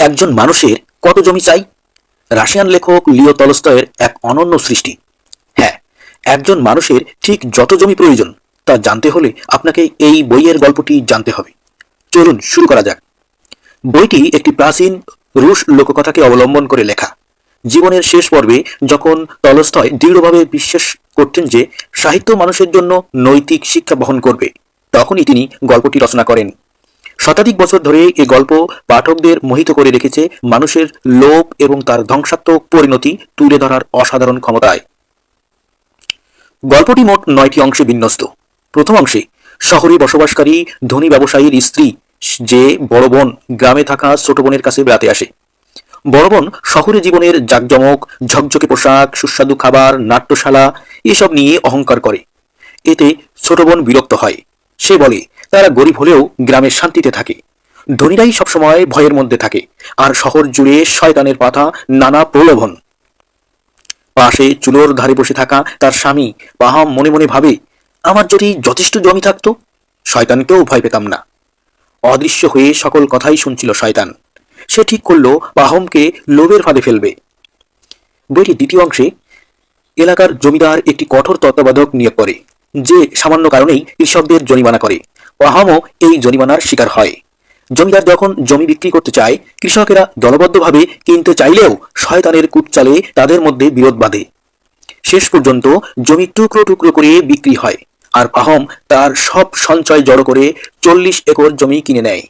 একজন মানুষের কত জমি চাই? রাশিয়ান লেখক লিও তলস্তয়ের এক অনন্য সৃষ্টি। হ্যাঁ, একজন মানুষের ঠিক যত জমি প্রয়োজন তা জানতে হলে আপনাকে এই বইয়ের গল্পটি জানতে হবে। চলুন শুরু করা যাক। বইটি একটি প্রাচীন রুশ লোককথাকে অবলম্বন করে লেখা। জীবনের শেষ পর্বে যখন তলস্তয় দৃঢ়ভাবে বিশ্বাস করতেন যে সাহিত্য মানুষের জন্য নৈতিক শিক্ষা বহন করবে, তখনই তিনি গল্পটি রচনা করেন। শতাধিক বছর ধরে এ গল্প পাঠকদের মোহিত করে রেখেছে মানুষের লোভ এবং তার ধ্বংসাত্মক পরিণতি তুলে ধরার অসাধারণ ক্ষমতায়। গল্পটি মোট ৯টি অংশে বিন্যস্ত। প্রথম অংশে শহরে বসবাসকারী ধনী ব্যবসায়ীর স্ত্রী যে বড় বোন গ্রামে থাকা ছোট বোনের কাছে বেড়াতে আসে। বড় বোন শহুরে জীবনের জাঁকজমক, ঝকঝকে পোশাক, সুস্বাদু খাবার, নাট্যশালা এসব নিয়ে অহংকার করে। এতে ছোট বোন বিরক্ত হয়। সে বলে তারা গরিব হলেও গ্রামের শান্তিতে থাকে, ধনীরাই সবসময় ভয়ের মধ্যে থাকে, আর শহর জুড়ে শয়তানের পাতা নানা প্রলোভন। পাশে চুলোর ধারে বসে থাকা তার স্বামী পাহাম মনে মনে ভাবে, আমার যদি যথেষ্ট জমি থাকতো, শয়তানকেও ভয় পেতাম না। অদৃশ্য হয়ে সকল কথাই শুনছিল শয়তান। সে ঠিক করলো পাহমকে লোভের ফাঁদে ফেলবে। বইটির দ্বিতীয় অংশে এলাকার জমিদার একটি কঠোর তত্ত্বাবধায়ক নিয়োগ করে, যে সামান্য কারণেই কৃষকদের জরিমানা করে। পাহামও এই জরিমানার শিকার হয়। জমিদার যখন জমি বিক্রি করতে চায়, কৃষকেরা দলবদ্ধভাবে কিনতে চাইলেও শয়তানের কুটচালে তাদের মধ্যে বিরোধ বাধে। শেষ পর্যন্ত জমি টুকরো টুকরো করে বিক্রি হয়, আর পাহম তার সব সঞ্চয় জড়ো করে 40 একর জমি কিনে নেয়।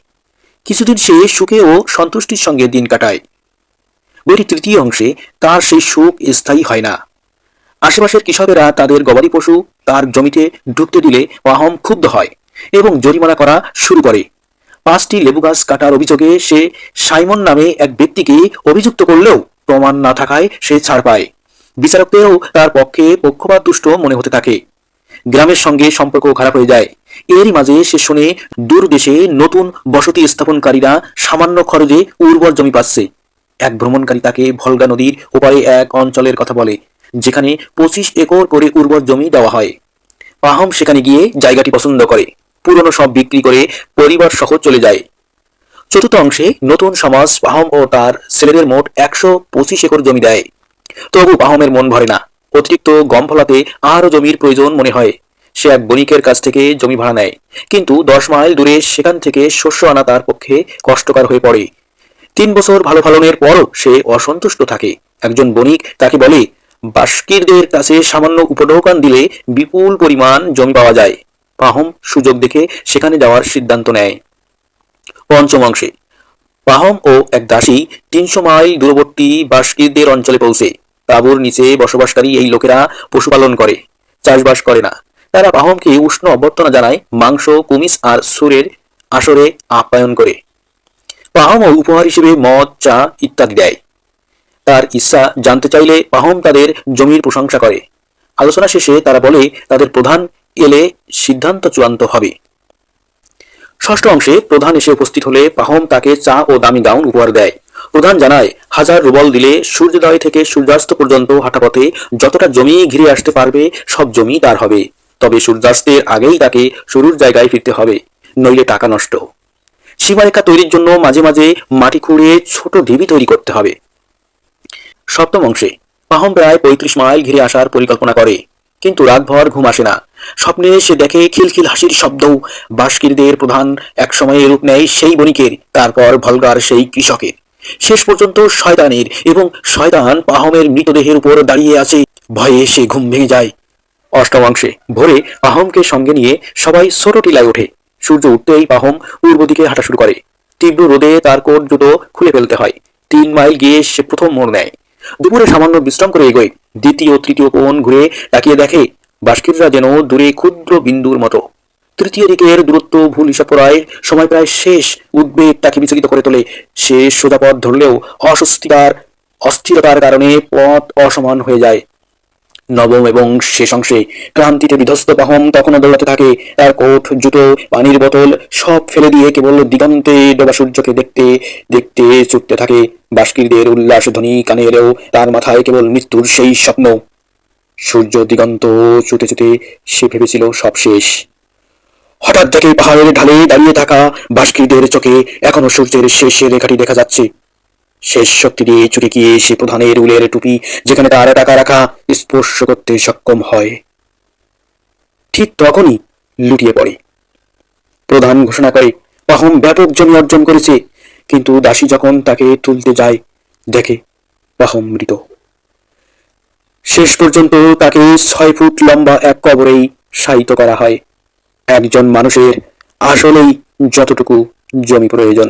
কিছুদিন সে সুখে ও সন্তুষ্টির সঙ্গে দিন কাটায়। বইটির তৃতীয় অংশে তার সেই সুখ স্থায়ী হয় না। আশেপাশের কৃষকেরা তাদের গবাদি পশু তার জমিতে ঢুকতে দিলে পাহম ক্ষুব্ধ হয় এবং জরিমানা করা শুরু করে। 5টি লেবু গাছ কাটার অভিযোগে সে সাইমন নামে এক ব্যক্তিকে অভিযুক্ত করলেও প্রমাণ না থাকায় সে ছাড় পায়। বিচারকদেরও তার পক্ষে পক্ষপাত দুষ্ট মনে হতে থাকে। গ্রামের সঙ্গে সম্পর্ক খারাপ হয়ে যায়। এরই মাঝে সে শুনে দূর দেশে নতুন বসতি স্থাপনকারীরা সামান্য খরচে উর্বর জমি পাচ্ছে। এক ভ্রমণকারী তাকে ভলগা নদীর ওপারে এক অঞ্চলের কথা বলে, যেখানে 25 একর করে উর্বর জমি দেওয়া হয়। পাহম সেখানে গিয়ে জায়গাটি পছন্দ করে, পুরনো সব বিক্রি করে পরিবার সহ চলে যায়। চতুর্থ অংশে নতুন সমাজ পাহম ও তার ছেলেদের মোট 125 একর জমি দেয়। তবু পাহমের মন ভরে না। অতিরিক্ত গম ফলাতে আরও জমির প্রয়োজন মনে হয়। সে এক বণিকের কাছ থেকে জমি ভাড়া নেয়, কিন্তু 10 মাইল দূরে সেখান থেকে শস্য আনা তার পক্ষে কষ্টকর হয়ে পড়ে। 3 বছর ভালো ফলনের পরও সে অসন্তুষ্ট থাকে। একজন বণিক তাকে বলে, বাস্কিরদের কাছে সামান্য উপঢৌকন দিলে বিপুল পরিমাণ জমি পাওয়া যায়। পাহম সুযোগ দেখে সেখানে যাওয়ার সিদ্ধান্ত নেয়। পঞ্চম অংশে পাহম ও এক দাসী 300 মাইল দূরবর্তী বাস্কিরদের অঞ্চলে পৌঁছে। তাঁবুর নিচে বসবাসকারী এই লোকেরা পশুপালন করে, চাষবাস করে না। তারা পাহমকে উষ্ণ অভ্যর্থনা জানায়, মাংস, কুমিস আর সুরের আসরে আপ্যায়ন করে। পাহমও উপহার হিসেবে মদ, চা ইত্যাদি দেয়। তার ইচ্ছা জানতে চাইলে পাহম তাদের জমির প্রশংসা করে। আলোচনা শেষে তারা বলে তাদের প্রধান এলে সিদ্ধান্ত চূড়ান্ত হবে। ষষ্ঠ অংশে প্রধান এসে উপস্থিত হলে পাহম তাকে চা ও দামি গাউন উপহার দেয়। প্রধান জানায় 1000 রুবল দিলে সূর্যোদয় থেকে সূর্যাস্ত পর্যন্ত হাঁটা পথে যতটা জমি ঘিরে আসতে পারবে সব জমি তার হবে। তবে সূর্যাস্তের আগেই তাকে শুরুর জায়গায় ফিরতে হবে, নইলে টাকা নষ্ট। সীমারেখা তৈরির জন্য মাঝে মাঝে মাটি খুঁড়ে ছোট ঢিবি তৈরি করতে হবে। সপ্তম অংশে পাহম প্রায় 35 মাইল ঘিরে আসার পরিকল্পনা করে, কিন্তু রাতভর ঘুম আসে না। স্বপ্নে সে দেখে খিলখিল হাসির শব্দ। বাস্কিরদের প্রধান এক সময়ে রূপ নেয় সেই বণিকের, তারপর ভলগার সেই কৃষকের, শেষ পর্যন্ত শয়তানের। এবং শয়তান পাহমের মৃতদেহের উপর দাঁড়িয়ে আছে। ভয়ে সে ঘুম ভেঙে যায়। অষ্টম অংশে ভোরে পাহমকে সঙ্গে নিয়ে সবাই ছোট টিলায় ওঠে। সূর্য উঠতেই পাহম পূর্ব দিকে হাঁটা শুরু করে। তীব্র রোদে তার কোট জুতো খুলে ফেলতে হয়। 3 মাইল গিয়ে সে প্রথম মোড় নেয়। দুপুরে সামান্য বিশ্রাম করে এগোয়। দ্বিতীয় তৃতীয় কোণ ঘুরে তাকিয়ে দেখে বাস্কিররা যেন দূরে ক্ষুদ্র বিন্দুর মতো। তৃতীয় দিকের দূরত্ব ভুল হিসাব করায় সময় প্রায় শেষ। উদ্বেগ তাকে বিচলিত করে তোলে। সে সোজা পথ ধরলেও অস্থিরতার কারণে পথ অসমান হয়ে যায়। নবম এবং শেষ অংশে ক্লান্তিতে বিধ্বস্ত পাহম তখনও দৌড়াতে থাকে। তার কোট, জুতো, পানির বোতল সব ফেলে দিয়ে কেবল দিগন্তে ডোবা সূর্যকে দেখতে দেখতে ছুটতে থাকে। বাস্কিরদের উল্লাস ধ্বনি কানে এলেও তার মাথায় কেবল মৃত্যুর সেই স্বপ্ন। সূর্য দিগন্ত ছুটে ছুটে সে ভেবেছিল সব শেষ। হঠাৎ দেখে পাহাড়ের ঢালে দাঁড়িয়ে থাকা বাস্কিরদের চোখে এখনো সূর্যের শেষ রেখাটি দেখা যাচ্ছে। শেষ শক্তি দিয়ে ছুটে গিয়ে সে প্রধানের উলের টুপি যেখানে তার টাকা রাখা স্পর্শ করতে সক্ষম হয়। ঠিক তখনই লুটিয়ে পড়ে। প্রধান ঘোষণা করে পাহম ব্যাপক জমি অর্জন করেছে, কিন্তু দাসী যখন তাকে তুলতে যায় দেখে পাহম মৃত। শেষ পর্যন্ত তাকে 6 ফুট লম্বা এক কবরেই শায়িত করা হয়। একজন মানুষের আসলেই যতটুকু জমি প্রয়োজন